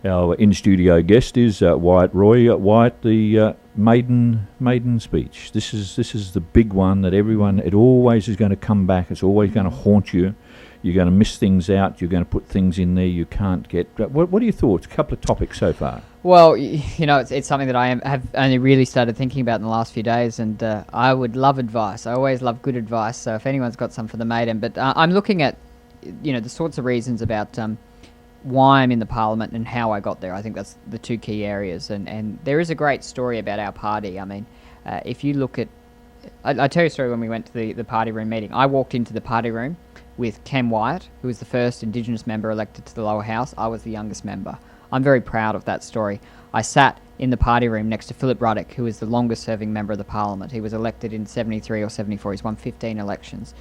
Our in-studio guest is Wyatt Roy. Wyatt, the maiden speech. This is the big one that everyone. It always is going to come back. It's always going to haunt you. You're going to miss things out. You're going to put things in there you can't get. What are your thoughts? A couple of topics so far. Well, it's something that I have only really started thinking about in the last few days, and I would love advice. I always love good advice. So if anyone's got some for the maiden, but I'm looking at, the sorts of reasons about why I'm in the parliament and how I got there. I think that's the two key areas, and there is a great story about our party. I mean, if you look at, I tell you a story when we went to the party room meeting. I walked into the party room with Ken Wyatt, who was the first Indigenous member elected to the lower house. I was the youngest member. I'm very proud of that story. I sat in the party room next to Philip Ruddock, who is the longest serving member of the parliament. He was elected in 73 or 74. He's won 15 elections.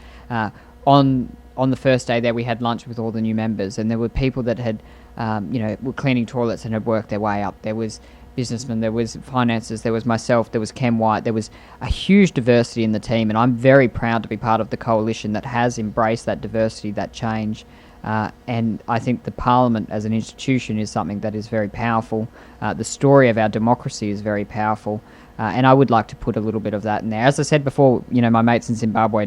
On the first day there, we had lunch with all the new members, and there were people that had, were cleaning toilets and had worked their way up. There was businessmen, there was finances, there was myself, there was Ken Wyatt. There was a huge diversity in the team, and I'm very proud to be part of the coalition that has embraced that diversity, that change. And I think the Parliament as an institution is something that is very powerful. The story of our democracy is very powerful, and I would like to put a little bit of that in there. As I said before, my mates in Zimbabwe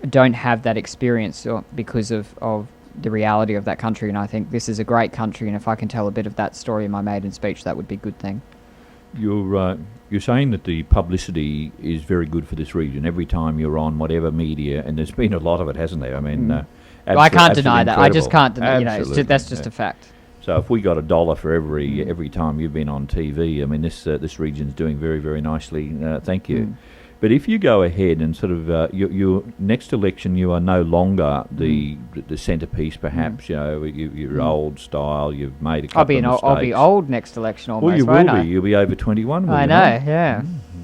don't have that experience because of the reality of that country, and I think this is a great country, and if I can tell a bit of that story in my maiden speech, that would be a good thing. You're saying that the publicity is very good for this region. Every time you're on whatever media, and there's been a lot of it, hasn't there? I mean, I can't deny that. I just can't deny. That's just a fact. So if we got $1 for every time you've been on TV, I mean, this region's doing very, very nicely. Thank you. But if you go ahead and sort of your next election, you are no longer the centrepiece, perhaps. You're old style. You've made a couple of mistakes. I'll be old next election almost. Well, you will be. You'll be over 21. I know. Yeah.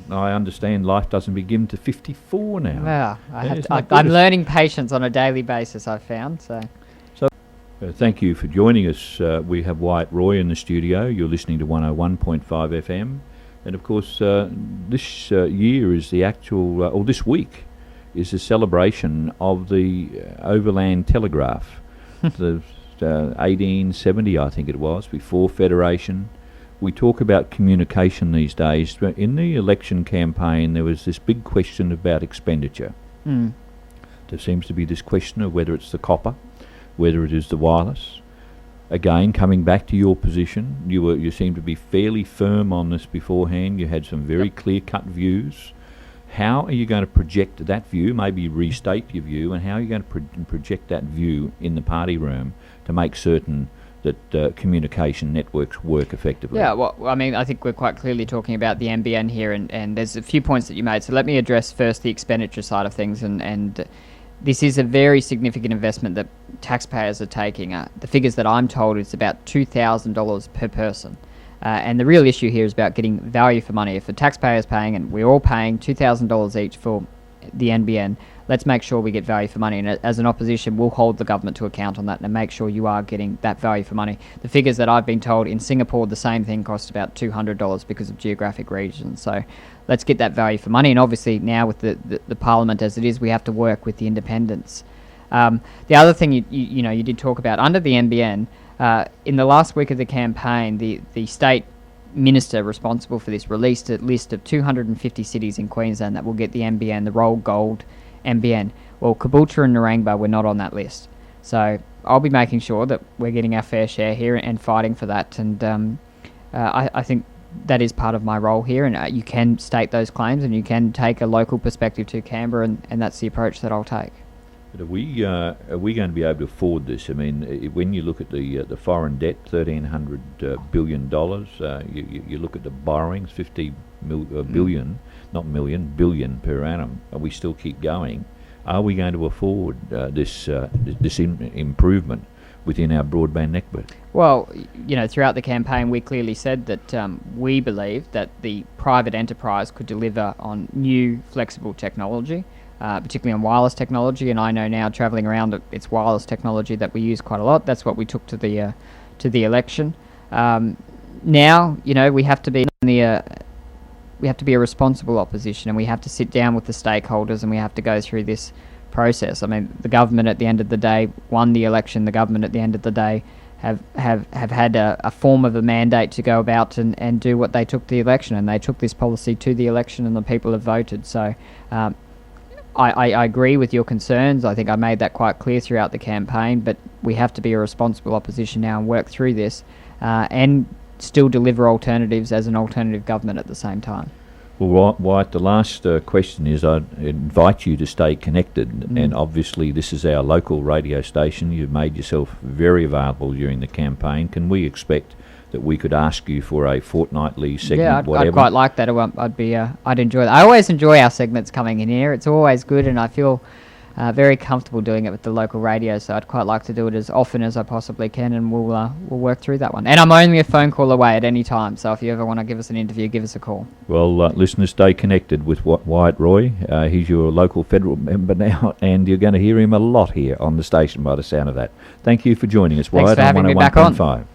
I understand life doesn't begin to 54 now. Well, I'm learning patience on a daily basis, I've found. So thank you for joining us. We have Wyatt Roy in the studio. You're listening to 101.5 FM. And of course, this year is the actual, or this week, is the celebration of the Overland Telegraph. The 1870, I think it was, before Federation. We talk about communication these days. In the election campaign, there was this big question about expenditure. There seems to be this question of whether it's the copper, whether it is the wireless. Again, coming back to your position, you seem to be fairly firm on this beforehand. You had some very clear-cut views. How are you going to project that view, maybe restate your view, and how are you going to project that view in the party room to make certain that communication networks work effectively? Yeah, well, I mean, I think we're quite clearly talking about the NBN here, and there's a few points that you made. So let me address first the expenditure side of things, and this is a very significant investment that taxpayers are taking. The figures that I'm told is about $2,000 per person. And the real issue here is about getting value for money. If the taxpayer is paying, and we're all paying $2,000 each for the NBN, let's make sure we get value for money. And as an opposition, we'll hold the government to account on that and make sure you are getting that value for money. The figures that I've been told, in Singapore, the same thing costs about $200 because of geographic regions. So let's get that value for money. And obviously now with the Parliament as it is, we have to work with the independents. The other thing you did talk about, under the NBN, in the last week of the campaign, the state minister responsible for this released a list of 250 cities in Queensland that will get the NBN, the Roll Gold NBN. Well, Caboolture and Narangba were not on that list. So I'll be making sure that we're getting our fair share here and fighting for that. And I think that is part of my role here. And you can state those claims and you can take a local perspective to Canberra, and that's the approach that I'll take. But are we going to be able to afford this? I mean, when you look at the foreign debt, $1,300 billion, you look at the borrowings, billion, not million, billion per annum, and we still keep going. Are we going to afford this improvement within our broadband network? Well, throughout the campaign, we clearly said that we believe that the private enterprise could deliver on new, flexible technology. Particularly on wireless technology, and I know now, travelling around, that it's wireless technology that we use quite a lot. That's what we took to the election. Now, we have to be we have to be a responsible opposition, and we have to sit down with the stakeholders, and we have to go through this process. I mean, the government at the end of the day won the election. The government at the end of the day have had a form of a mandate to go about and do what they took the election, and they took this policy to the election, and the people have voted. So I agree with your concerns. I think I made that quite clear throughout the campaign, but we have to be a responsible opposition now and work through this and still deliver alternatives as an alternative government at the same time. Well, Wyatt, the last question is I'd invite you to stay connected, and obviously this is our local radio station. You've made yourself very available during the campaign. Can we expect that we could ask you for a fortnightly segment, Yeah, I'd quite like that. I'd enjoy that. I always enjoy our segments coming in here. It's always good, and I feel very comfortable doing it with the local radio, so I'd quite like to do it as often as I possibly can, and we'll work through that one. And I'm only a phone call away at any time, so if you ever want to give us an interview, give us a call. Well, listeners, stay connected with Wyatt Roy. He's your local federal member now, and you're going to hear him a lot here on the station by the sound of that. Thank you for joining us, Wyatt, Thanks for having me back on. 101.5.